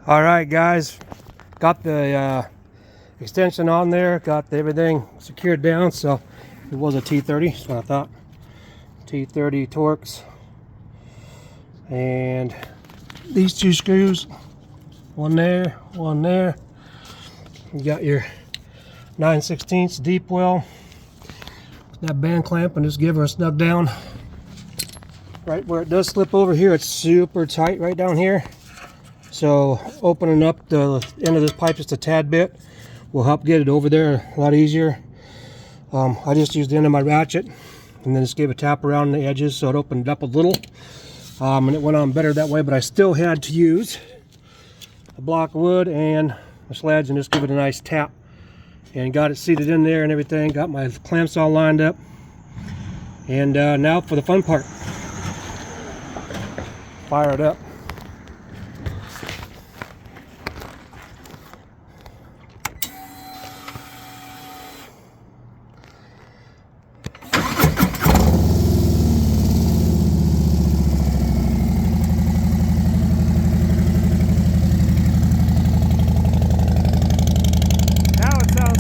All right, guys, got the extension on there, got everything secured down. So it was a T30, that's what I thought. T30 Torx, and these two screws, one there, one there. You got your 9/16 deep well, that band clamp, and just give her a snug down right where it does slip over here. It's super tight right down here. So opening up the end of this pipe just a tad bit will help get it over there a lot easier. I just used the end of my ratchet and then just gave a tap around the edges so it opened up a little. And it went on better that way, but I still had to use a block of wood and a sledge and just give it a nice tap. And got it seated in there and everything, got my clamps all lined up. And now for the fun part. Fire it up.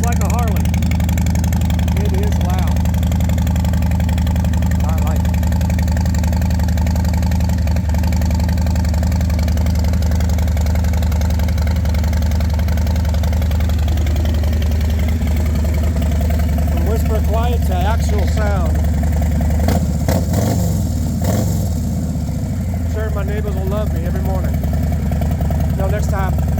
Like a Harley. It is loud. I like it. From whisper quiet to actual sound. I'm sure my neighbors will love me every morning. Until next time.